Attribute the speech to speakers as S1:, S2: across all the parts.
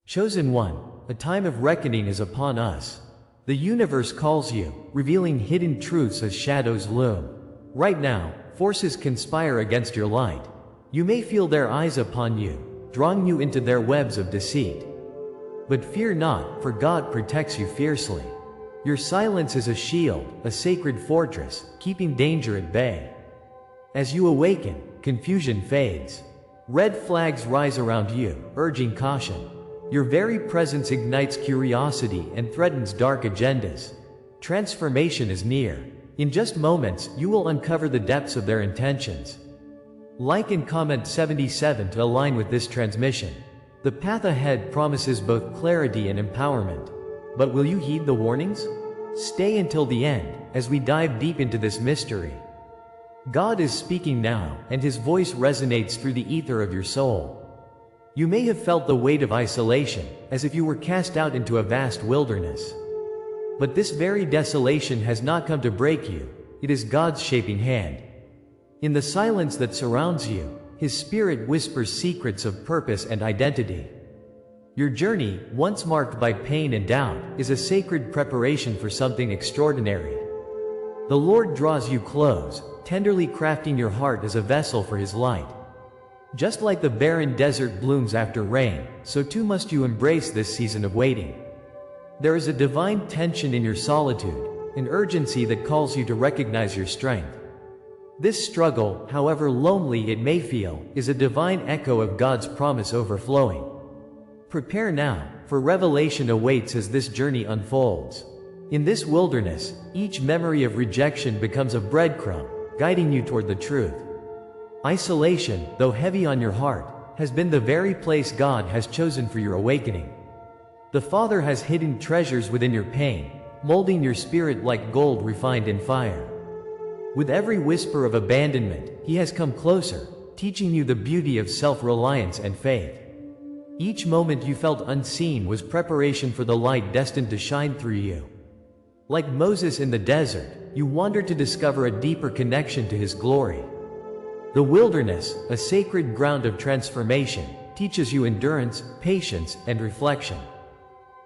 S1: Chosen one, a time of reckoning is upon us. The universe calls you, revealing hidden truths as shadows loom. Right now, forces conspire against your light. You may feel their eyes upon you, drawing you into their webs of deceit. But fear not, for God protects you fiercely. Your silence is a shield, a sacred fortress, keeping danger at bay. As you awaken, confusion fades. Red flags rise around you, urging caution. Your very presence ignites curiosity and threatens dark agendas. Transformation is near. In just moments, you will uncover the depths of their intentions. Like and comment 77 to align with this transmission. The path ahead promises both clarity and empowerment. But will you heed the warnings? Stay until the end, as we dive deep into this mystery. God is speaking now, and His voice resonates through the ether of your soul. You may have felt the weight of isolation, as if you were cast out into a vast wilderness. But this very desolation has not come to break you. It is God's shaping hand. In the silence that surrounds you, His Spirit whispers secrets of purpose and identity. Your journey, once marked by pain and doubt, is a sacred preparation for something extraordinary. The Lord draws you close, tenderly crafting your heart as a vessel for His light. Just like the barren desert blooms after rain, so too must you embrace this season of waiting. There is a divine tension in your solitude, an urgency that calls you to recognize your strength. This struggle, however lonely it may feel, is a divine echo of God's promise overflowing. Prepare now, for revelation awaits as this journey unfolds. In this wilderness, each memory of rejection becomes a breadcrumb, guiding you toward the truth. Isolation, though heavy on your heart, has been the very place God has chosen for your awakening. The Father has hidden treasures within your pain, molding your spirit like gold refined in fire. With every whisper of abandonment, He has come closer, teaching you the beauty of self-reliance and faith. Each moment you felt unseen was preparation for the light destined to shine through you. Like Moses in the desert, you wandered to discover a deeper connection to His glory. The wilderness, a sacred ground of transformation, teaches you endurance, patience, and reflection.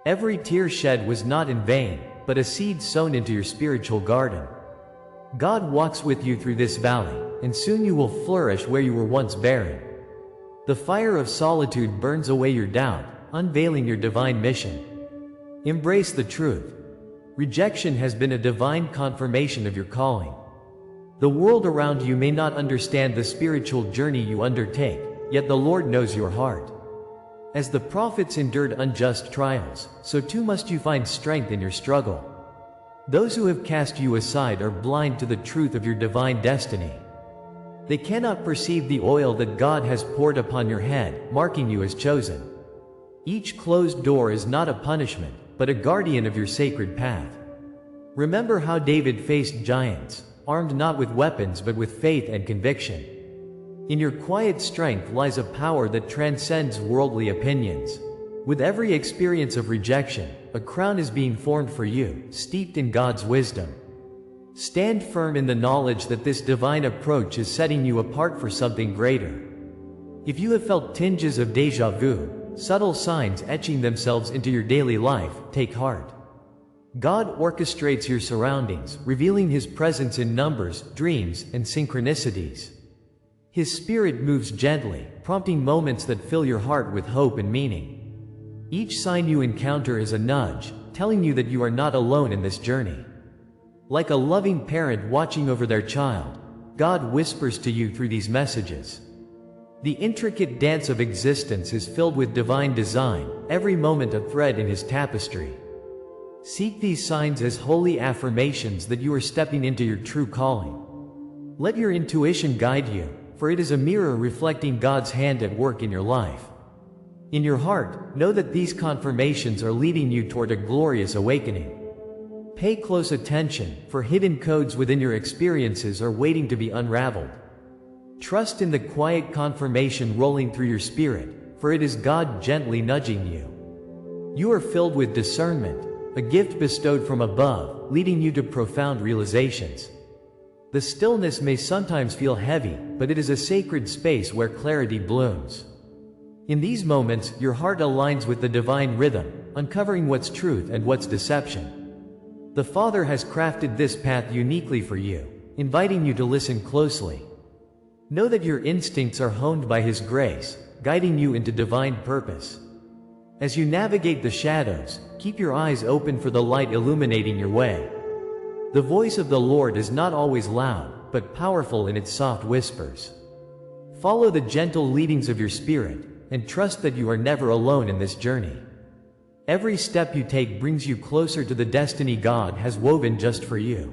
S1: Every tear shed was not in vain, but a seed sown into your spiritual garden. God walks with you through this valley, and soon you will flourish where you were once barren. The fire of solitude burns away your doubt, unveiling your divine mission. Embrace the truth. Rejection has been a divine confirmation of your calling. The world around you may not understand the spiritual journey you undertake, yet the Lord knows your heart. As the prophets endured unjust trials, so too must you find strength in your struggle. Those who have cast you aside are blind to the truth of your divine destiny. They cannot perceive the oil that God has poured upon your head, marking you as chosen. Each closed door is not a punishment, but a guardian of your sacred path. Remember how David faced giants, armed not with weapons but with faith and conviction. In your quiet strength lies a power that transcends worldly opinions. With every experience of rejection, a crown is being formed for you, steeped in God's wisdom. Stand firm in the knowledge that this divine approach is setting you apart for something greater. If you have felt tinges of déjà vu, subtle signs etching themselves into your daily life, take heart. God orchestrates your surroundings, revealing His presence in numbers, dreams, and synchronicities. His Spirit moves gently, prompting moments that fill your heart with hope and meaning. Each sign you encounter is a nudge, telling you that you are not alone in this journey. Like a loving parent watching over their child, God whispers to you through these messages. The intricate dance of existence is filled with divine design, every moment a thread in His tapestry. Seek these signs as holy affirmations that you are stepping into your true calling. Let your intuition guide you, for it is a mirror reflecting God's hand at work in your life. In your heart, know that these confirmations are leading you toward a glorious awakening. Pay close attention, for hidden codes within your experiences are waiting to be unraveled. Trust in the quiet confirmation rolling through your spirit, for it is God gently nudging you. You are filled with discernment, a gift bestowed from above, leading you to profound realizations. The stillness may sometimes feel heavy, but it is a sacred space where clarity blooms. In these moments, your heart aligns with the divine rhythm, uncovering what's truth and what's deception. The Father has crafted this path uniquely for you, inviting you to listen closely. Know that your instincts are honed by His grace, guiding you into divine purpose. As you navigate the shadows, keep your eyes open for the light illuminating your way. The voice of the Lord is not always loud, but powerful in its soft whispers. Follow the gentle leadings of your spirit, and trust that you are never alone in this journey. Every step you take brings you closer to the destiny God has woven just for you.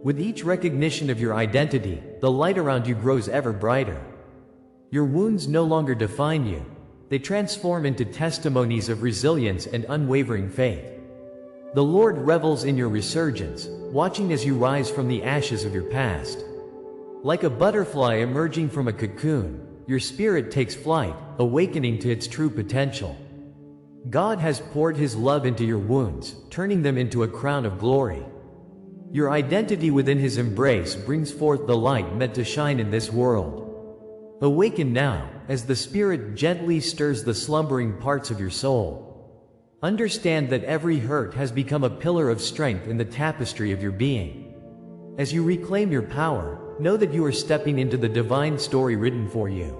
S1: With each recognition of your identity, the light around you grows ever brighter. Your wounds no longer define you. They transform into testimonies of resilience and unwavering faith. The Lord revels in your resurgence, watching as you rise from the ashes of your past. Like a butterfly emerging from a cocoon, your spirit takes flight, awakening to its true potential. God has poured His love into your wounds, turning them into a crown of glory. Your identity within His embrace brings forth the light meant to shine in this world. Awaken now, as the Spirit gently stirs the slumbering parts of your soul. Understand that every hurt has become a pillar of strength in the tapestry of your being. As you reclaim your power, know that you are stepping into the divine story written for you.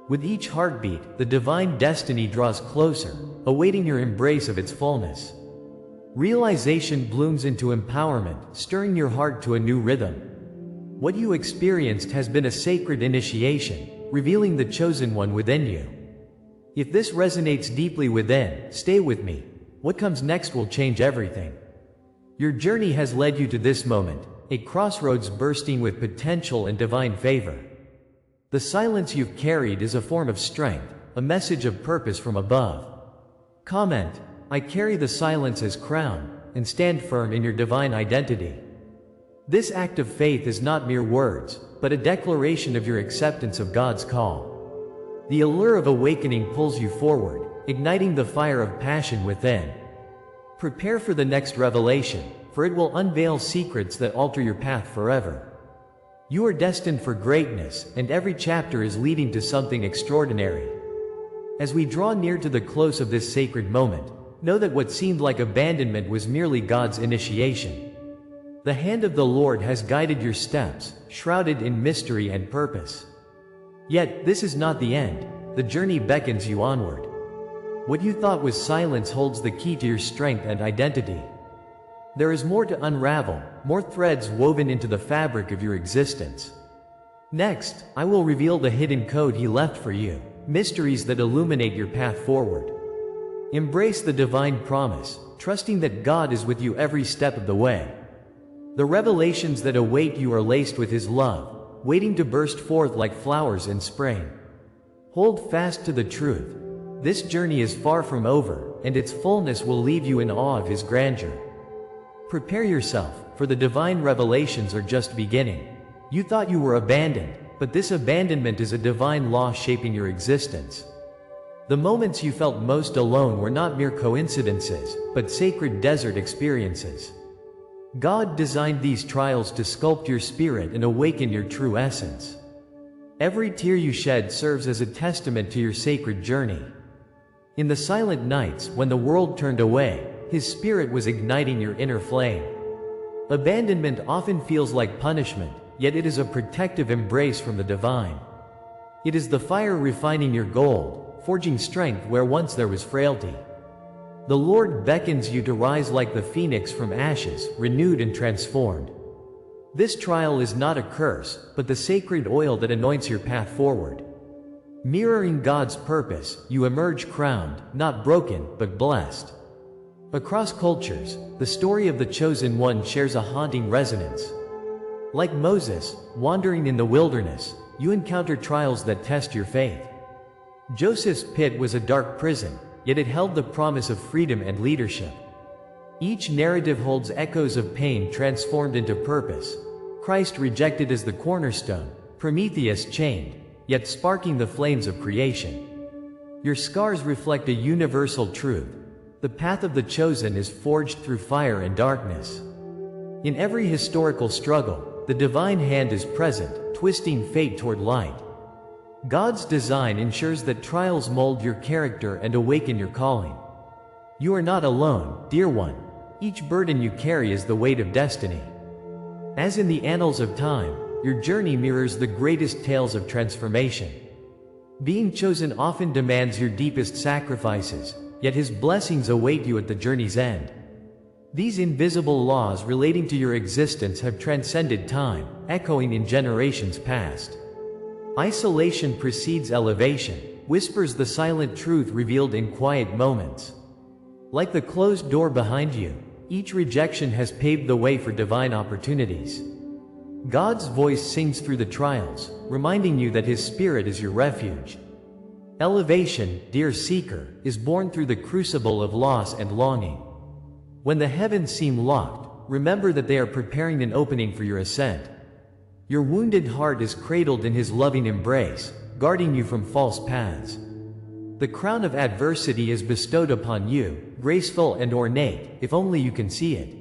S1: With each heartbeat, the divine destiny draws closer, awaiting your embrace of its fullness. Realization blooms into empowerment, stirring your heart to a new rhythm. What you experienced has been a sacred initiation, revealing the chosen one within you. If this resonates deeply within, stay with me. What comes next will change everything. Your journey has led you to this moment, a crossroads bursting with potential and divine favor. The silence you've carried is a form of strength, a message of purpose from above. Comment, I carry the silence as crown, and stand firm in your divine identity. This act of faith is not mere words, but a declaration of your acceptance of God's call. The allure of awakening pulls you forward, igniting the fire of passion within. Prepare for the next revelation, for it will unveil secrets that alter your path forever. You are destined for greatness, and every chapter is leading to something extraordinary. As we draw near to the close of this sacred moment, know that what seemed like abandonment was merely God's initiation. The hand of the Lord has guided your steps, shrouded in mystery and purpose. Yet, this is not the end. The journey beckons you onward. What you thought was silence holds the key to your strength and identity. There is more to unravel, more threads woven into the fabric of your existence. Next, I will reveal the hidden code He left for you, mysteries that illuminate your path forward. Embrace the divine promise, trusting that God is with you every step of the way. The revelations that await you are laced with His love, waiting to burst forth like flowers in spring. Hold fast to the truth. This journey is far from over, and its fullness will leave you in awe of His grandeur. Prepare yourself, for the divine revelations are just beginning. You thought you were abandoned, but this abandonment is a divine law shaping your existence. The moments you felt most alone were not mere coincidences, but sacred desert experiences. God designed these trials to sculpt your spirit and awaken your true essence. Every tear you shed serves as a testament to your sacred journey. In the silent nights, when the world turned away, His Spirit was igniting your inner flame. Abandonment often feels like punishment, yet it is a protective embrace from the divine. It is the fire refining your gold, forging strength where once there was frailty. The Lord beckons you to rise like the phoenix from ashes, renewed and transformed. This trial is not a curse, but the sacred oil that anoints your path forward. Mirroring God's purpose, you emerge crowned, not broken, but blessed. Across cultures, the story of the chosen one shares a haunting resonance. Like Moses, wandering in the wilderness, you encounter trials that test your faith. Joseph's pit was a dark prison, yet it held the promise of freedom and leadership. Each narrative holds echoes of pain transformed into purpose. Christ rejected as the cornerstone, Prometheus chained, yet sparking the flames of creation. Your scars reflect a universal truth. The path of the chosen is forged through fire and darkness. In every historical struggle, the divine hand is present, twisting fate toward light. God's design ensures that trials mold your character and awaken your calling. You are not alone, dear one. Each burden you carry is the weight of destiny. As in the annals of time, your journey mirrors the greatest tales of transformation. Being chosen often demands your deepest sacrifices, yet His blessings await you at the journey's end. These invisible laws relating to your existence have transcended time, echoing in generations past. Isolation precedes elevation, whispers the silent truth revealed in quiet moments. Like the closed door behind you, each rejection has paved the way for divine opportunities. God's voice sings through the trials, reminding you that His Spirit is your refuge. Elevation, dear seeker, is born through the crucible of loss and longing. When the heavens seem locked, remember that they are preparing an opening for your ascent. Your wounded heart is cradled in His loving embrace, guarding you from false paths. The crown of adversity is bestowed upon you, graceful and ornate, if only you can see it.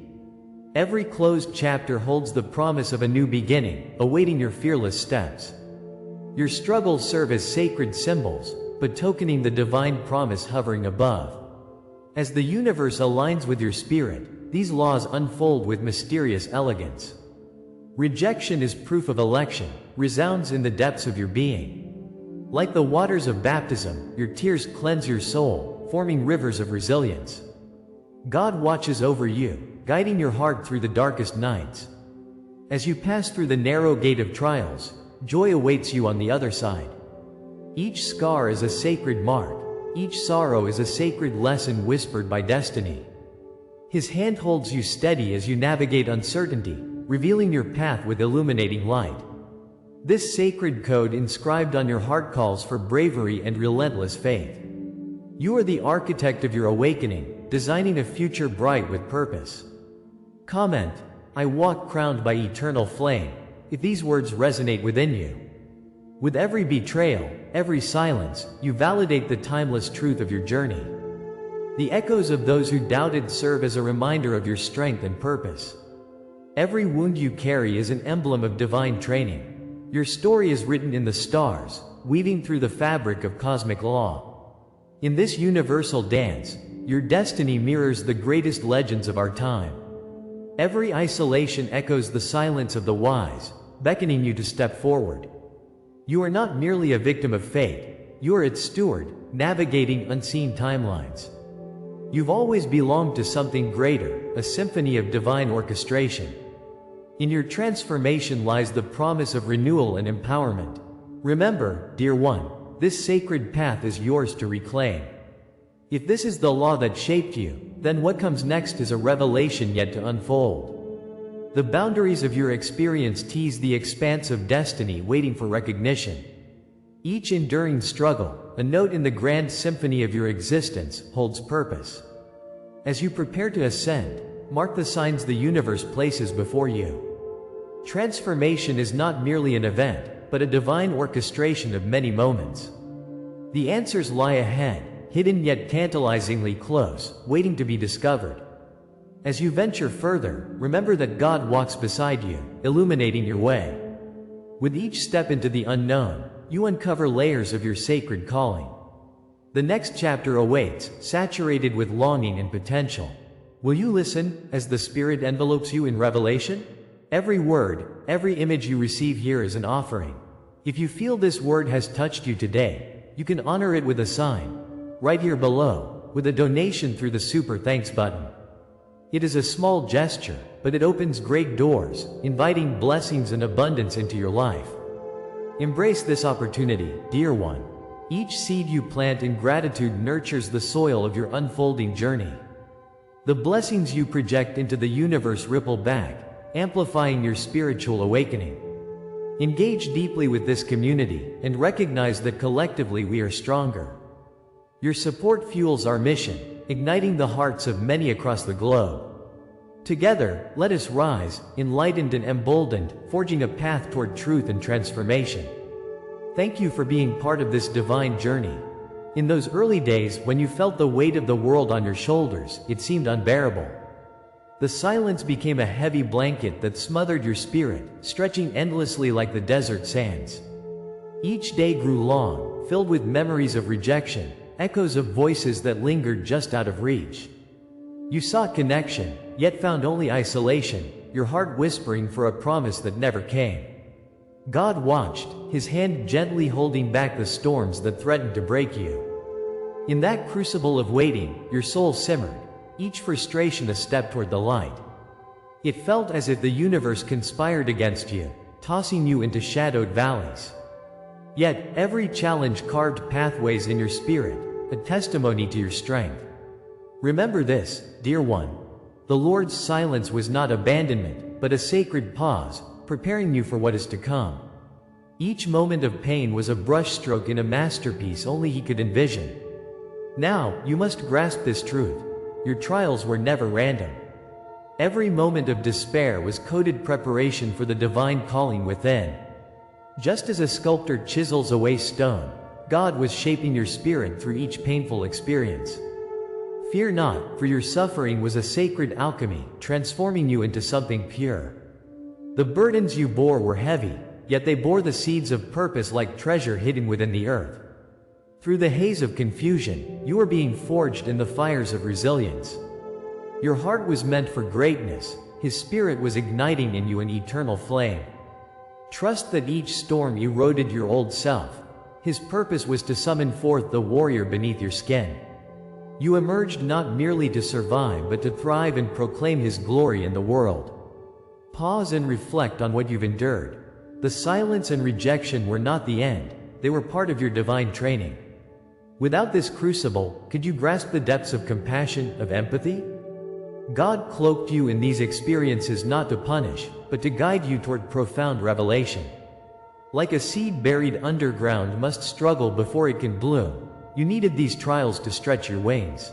S1: Every closed chapter holds the promise of a new beginning, awaiting your fearless steps. Your struggles serve as sacred symbols, betokening the divine promise hovering above. As the universe aligns with your spirit, these laws unfold with mysterious elegance. Rejection is proof of election, resounds in the depths of your being. Like the waters of baptism, your tears cleanse your soul, forming rivers of resilience. God watches over you, guiding your heart through the darkest nights. As you pass through the narrow gate of trials, joy awaits you on the other side. Each scar is a sacred mark, each sorrow is a sacred lesson whispered by destiny. His hand holds you steady as you navigate uncertainty, revealing your path with illuminating light. This sacred code inscribed on your heart calls for bravery and relentless faith. You are the architect of your awakening, designing a future bright with purpose. Comment: I walk crowned by eternal flame, if these words resonate within you. With every betrayal, every silence, you validate the timeless truth of your journey. The echoes of those who doubted serve as a reminder of your strength and purpose. Every wound you carry is an emblem of divine training. Your story is written in the stars, weaving through the fabric of cosmic law. In this universal dance, your destiny mirrors the greatest legends of our time. Every isolation echoes the silence of the wise, beckoning you to step forward. You are not merely a victim of fate, you are its steward, navigating unseen timelines. You've always belonged to something greater, a symphony of divine orchestration. In your transformation lies the promise of renewal and empowerment. Remember, dear one, this sacred path is yours to reclaim. If this is the law that shaped you, then what comes next is a revelation yet to unfold. The boundaries of your experience tease the expanse of destiny waiting for recognition. Each enduring struggle, a note in the grand symphony of your existence, holds purpose. As you prepare to ascend, mark the signs the universe places before you. Transformation is not merely an event, but a divine orchestration of many moments. The answers lie ahead, hidden yet tantalizingly close, waiting to be discovered. As you venture further, remember that God walks beside you, illuminating your way. With each step into the unknown, you uncover layers of your sacred calling. The next chapter awaits, saturated with longing and potential. Will you listen, as the Spirit envelopes you in revelation? Every word, every image you receive here is an offering. If you feel this word has touched you today, you can honor it with a sign, right here below, with a donation through the Super Thanks button. It is a small gesture, but it opens great doors, inviting blessings and abundance into your life. Embrace this opportunity, dear one. Each seed you plant in gratitude nurtures the soil of your unfolding journey. The blessings you project into the universe ripple back, amplifying your spiritual awakening. Engage deeply with this community, and recognize that collectively we are stronger. Your support fuels our mission, igniting the hearts of many across the globe. Together, let us rise, enlightened and emboldened, forging a path toward truth and transformation. Thank you for being part of this divine journey. In those early days, when you felt the weight of the world on your shoulders, it seemed unbearable. The silence became a heavy blanket that smothered your spirit, stretching endlessly like the desert sands. Each day grew long, filled with memories of rejection, echoes of voices that lingered just out of reach. You sought connection, yet found only isolation, your heart whispering for a promise that never came. God watched, his hand gently holding back the storms that threatened to break you. In that crucible of waiting, your soul simmered, each frustration a step toward the light. It felt as if the universe conspired against you, tossing you into shadowed valleys. Yet, every challenge carved pathways in your spirit, a testimony to your strength. Remember this, dear one. The Lord's silence was not abandonment, but a sacred pause, preparing you for what is to come. Each moment of pain was a brushstroke in a masterpiece only he could envision. Now, you must grasp this truth. Your trials were never random. Every moment of despair was coded preparation for the divine calling within. Just as a sculptor chisels away stone, God was shaping your spirit through each painful experience. Fear not, for your suffering was a sacred alchemy, transforming you into something pure. The burdens you bore were heavy, yet they bore the seeds of purpose like treasure hidden within the earth. Through the haze of confusion, you were being forged in the fires of resilience. Your heart was meant for greatness, his spirit was igniting in you an eternal flame. Trust that each storm eroded your old self. His purpose was to summon forth the warrior beneath your skin. You emerged not merely to survive but to thrive and proclaim his glory in the world. Pause and reflect on what you've endured. The silence and rejection were not the end, they were part of your divine training. Without this crucible, could you grasp the depths of compassion, of empathy? God cloaked you in these experiences not to punish, but to guide you toward profound revelation. Like a seed buried underground must struggle before it can bloom, you needed these trials to stretch your wings.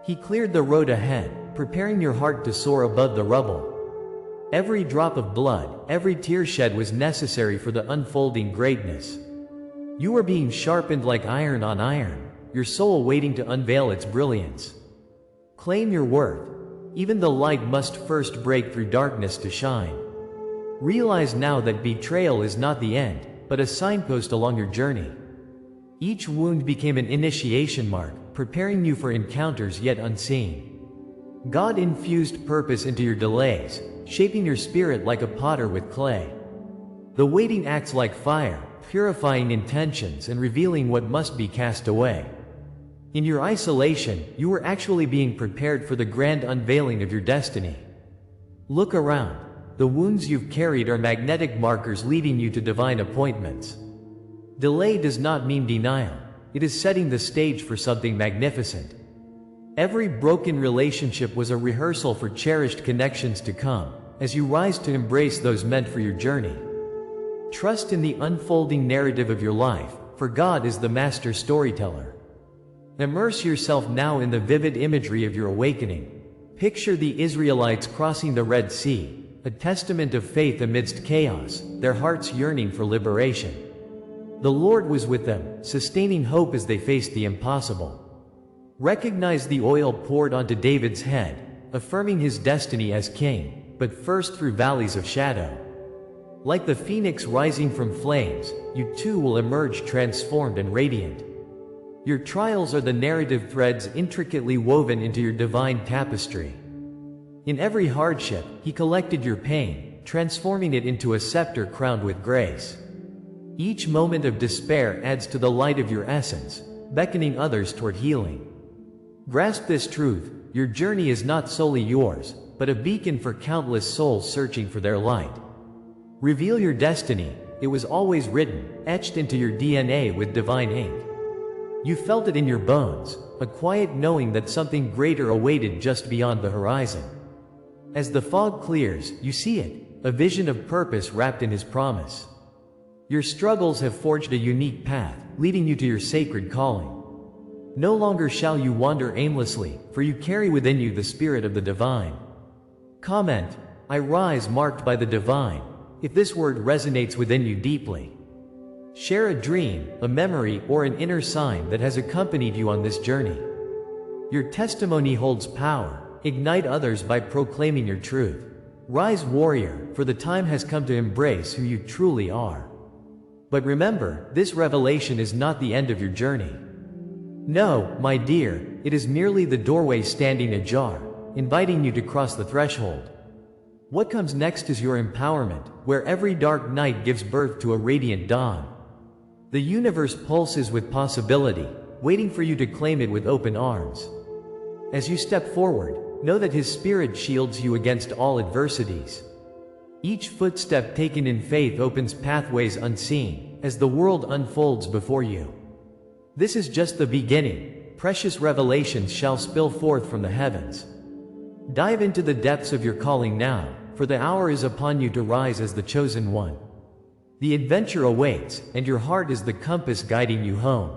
S1: He cleared the road ahead, preparing your heart to soar above the rubble. Every drop of blood, every tear shed was necessary for the unfolding greatness. You were being sharpened like iron on iron, your soul waiting to unveil its brilliance. Claim your worth. Even the light must first break through darkness to shine. Realize now that betrayal is not the end, but a signpost along your journey. Each wound became an initiation mark, preparing you for encounters yet unseen. God infused purpose into your delays, shaping your spirit like a potter with clay. The waiting acts like fire, purifying intentions and revealing what must be cast away. In your isolation, you were actually being prepared for the grand unveiling of your destiny. Look around. The wounds you've carried are magnetic markers leading you to divine appointments. Delay does not mean denial. It is setting the stage for something magnificent. Every broken relationship was a rehearsal for cherished connections to come, as you rise to embrace those meant for your journey. Trust in the unfolding narrative of your life, for God is the master storyteller. Immerse yourself now in the vivid imagery of your awakening. Picture the Israelites crossing the Red Sea, a testament of faith amidst chaos, their hearts yearning for liberation. The Lord was with them, sustaining hope as they faced the impossible. Recognize the oil poured onto David's head, affirming his destiny as king, but first through valleys of shadow. Like the phoenix rising from flames, you too will emerge transformed and radiant. Your trials are the narrative threads intricately woven into your divine tapestry. In every hardship, he collected your pain, transforming it into a scepter crowned with grace. Each moment of despair adds to the light of your essence, beckoning others toward healing. Grasp this truth, your journey is not solely yours, but a beacon for countless souls searching for their light. Reveal your destiny. It was always written, etched into your DNA with divine ink. You felt it in your bones, a quiet knowing that something greater awaited just beyond the horizon. As the fog clears, you see it, a vision of purpose wrapped in his promise. Your struggles have forged a unique path, leading you to your sacred calling. No longer shall you wander aimlessly, for you carry within you the spirit of the divine. Comment, I rise marked by the divine, if this word resonates within you deeply. Share a dream, a memory, or an inner sign that has accompanied you on this journey. Your testimony holds power. Ignite others by proclaiming your truth. Rise warrior, for the time has come to embrace who you truly are. But remember, this revelation is not the end of your journey. No, my dear, it is merely the doorway standing ajar, inviting you to cross the threshold. What comes next is your empowerment, where every dark night gives birth to a radiant dawn. The universe pulses with possibility, waiting for you to claim it with open arms. As you step forward, know that His Spirit shields you against all adversities. Each footstep taken in faith opens pathways unseen, as the world unfolds before you. This is just the beginning. Precious revelations shall spill forth from the heavens. Dive into the depths of your calling now, for the hour is upon you to rise as the chosen one. The adventure awaits, and your heart is the compass guiding you home.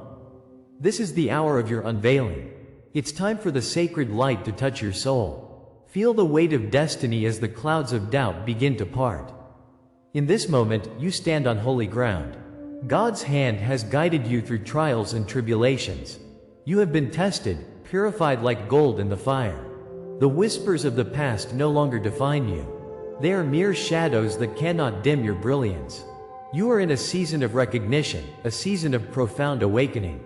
S1: This is the hour of your unveiling. It's time for the sacred light to touch your soul. Feel the weight of destiny as the clouds of doubt begin to part. In this moment, you stand on holy ground. God's hand has guided you through trials and tribulations. You have been tested, purified like gold in the fire. The whispers of the past no longer define you. They are mere shadows that cannot dim your brilliance. You are in a season of recognition, a season of profound awakening.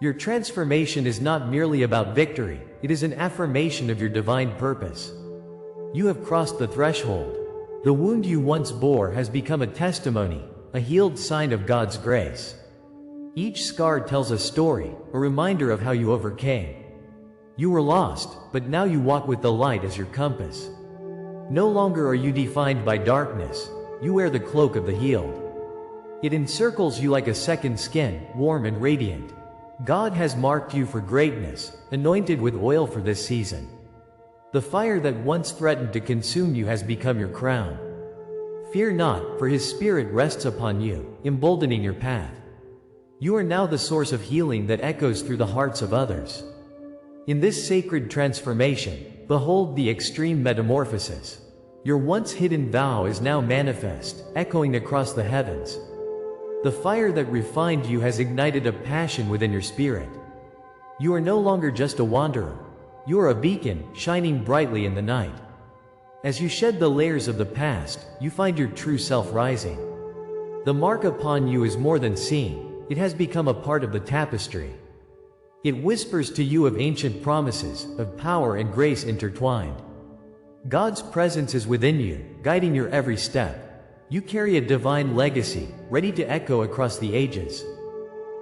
S1: Your transformation is not merely about victory, it is an affirmation of your divine purpose. You have crossed the threshold. The wound you once bore has become a testimony, a healed sign of God's grace. Each scar tells a story, a reminder of how you overcame. You were lost, but now you walk with the light as your compass. No longer are you defined by darkness, you wear the cloak of the healed. It encircles you like a second skin, warm and radiant. God has marked you for greatness, anointed with oil for this season. The fire that once threatened to consume you has become your crown. Fear not, for His Spirit rests upon you, emboldening your path. You are now the source of healing that echoes through the hearts of others. In this sacred transformation, behold the extreme metamorphosis. Your once hidden vow is now manifest, echoing across the heavens. The fire that refined you has ignited a passion within your spirit. You are no longer just a wanderer. You are a beacon, shining brightly in the night. As you shed the layers of the past, you find your true self rising. The mark upon you is more than seen, it has become a part of the tapestry. It whispers to you of ancient promises, of power and grace intertwined. God's presence is within you, guiding your every step. You carry a divine legacy, ready to echo across the ages.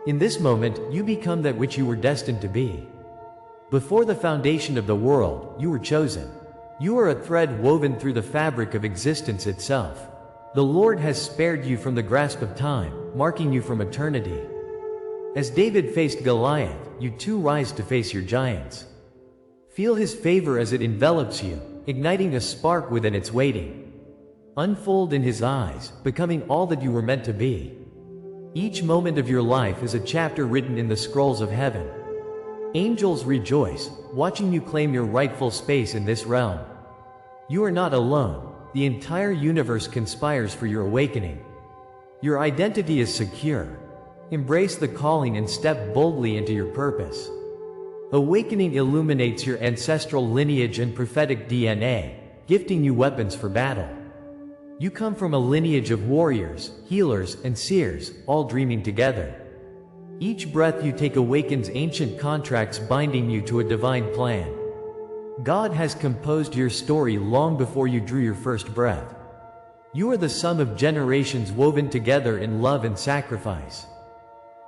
S1: In this moment, you become that which you were destined to be. Before the foundation of the world, you were chosen. You are a thread woven through the fabric of existence itself. The Lord has spared you from the grasp of time, marking you from eternity. As David faced Goliath, you too rise to face your giants. Feel His favor as it envelops you, igniting a spark within its waiting. Unfold in His eyes, becoming all that you were meant to be. Each moment of your life is a chapter written in the scrolls of heaven. Angels rejoice, watching you claim your rightful space in this realm. You are not alone. The entire universe conspires for your awakening. Your identity is secure. Embrace the calling and step boldly into your purpose. Awakening illuminates your ancestral lineage and prophetic DNA, gifting you weapons for battle. You come from a lineage of warriors, healers, and seers, all dreaming together. Each breath you take awakens ancient contracts binding you to a divine plan. God has composed your story long before you drew your first breath. You are the sum of generations woven together in love and sacrifice.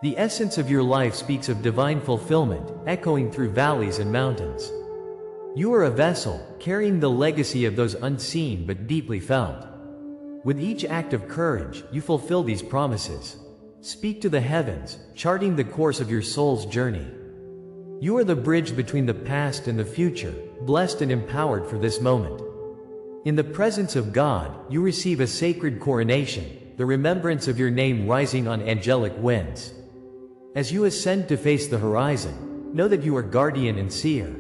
S1: The essence of your life speaks of divine fulfillment, echoing through valleys and mountains. You are a vessel, carrying the legacy of those unseen but deeply felt. With each act of courage, you fulfill these promises. Speak to the heavens, charting the course of your soul's journey. You are the bridge between the past and the future, blessed and empowered for this moment. In the presence of God, you receive a sacred coronation, the remembrance of your name rising on angelic winds. As you ascend to face the horizon, know that you are guardian and seer.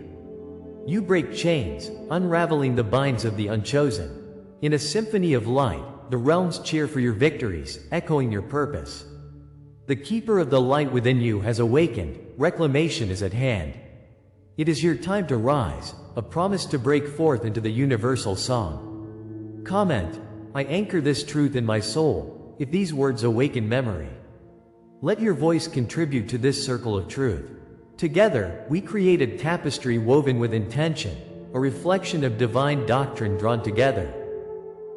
S1: You break chains, unraveling the binds of the unchosen. In a symphony of light, the realms cheer for your victories, echoing your purpose. The keeper of the light within you has awakened, reclamation is at hand. It is your time to rise, a promise to break forth into the universal song. Comment: I anchor this truth in my soul, if these words awaken memory. Let your voice contribute to this circle of truth. Together, we create a tapestry woven with intention, a reflection of divine doctrine drawn together.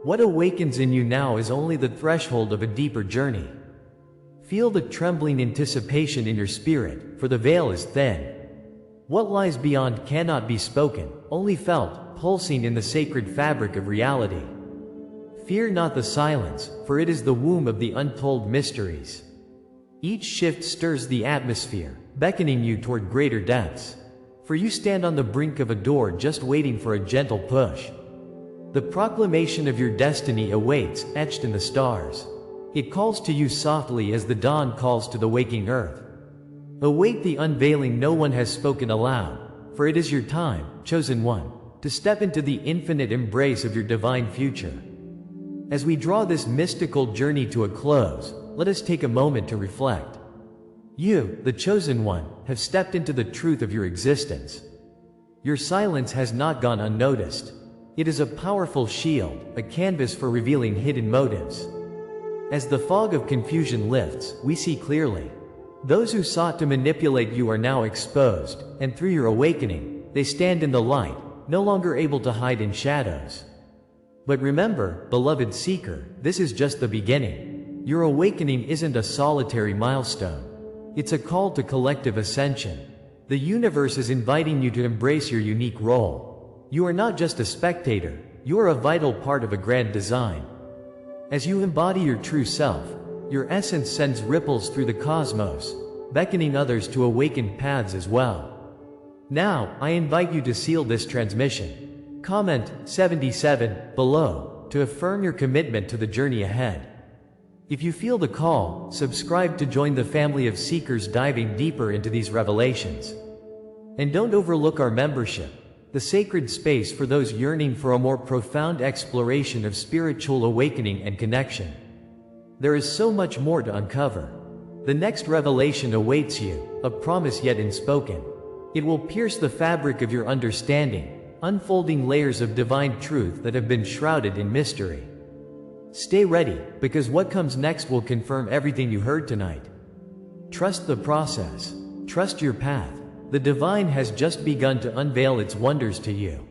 S1: What awakens in you now is only the threshold of a deeper journey. Feel the trembling anticipation in your spirit, for the veil is thin. What lies beyond cannot be spoken, only felt, pulsing in the sacred fabric of reality. Fear not the silence, for it is the womb of the untold mysteries. Each shift stirs the atmosphere, beckoning you toward greater depths. For you stand on the brink of a door just waiting for a gentle push. The proclamation of your destiny awaits, etched in the stars. It calls to you softly as the dawn calls to the waking earth. Await the unveiling no one has spoken aloud, for it is your time, chosen one, to step into the infinite embrace of your divine future. As we draw this mystical journey to a close, let us take a moment to reflect. You, the chosen one, have stepped into the truth of your existence. Your silence has not gone unnoticed. It is a powerful shield, a canvas for revealing hidden motives. As the fog of confusion lifts, we see clearly. Those who sought to manipulate you are now exposed, and through your awakening, they stand in the light, no longer able to hide in shadows. But remember, beloved seeker, this is just the beginning. Your awakening isn't a solitary milestone. It's a call to collective ascension. The universe is inviting you to embrace your unique role. You are not just a spectator, you are a vital part of a grand design. As you embody your true self, your essence sends ripples through the cosmos, beckoning others to awaken paths as well. Now, I invite you to seal this transmission. Comment 77 below to affirm your commitment to the journey ahead. If you feel the call, subscribe to join the family of seekers diving deeper into these revelations. And don't overlook our membership, the sacred space for those yearning for a more profound exploration of spiritual awakening and connection. There is so much more to uncover. The next revelation awaits you, a promise yet unspoken. It will pierce the fabric of your understanding, unfolding layers of divine truth that have been shrouded in mystery. Stay ready, because what comes next will confirm everything you heard tonight. Trust the process. Trust your path. The divine has just begun to unveil its wonders to you.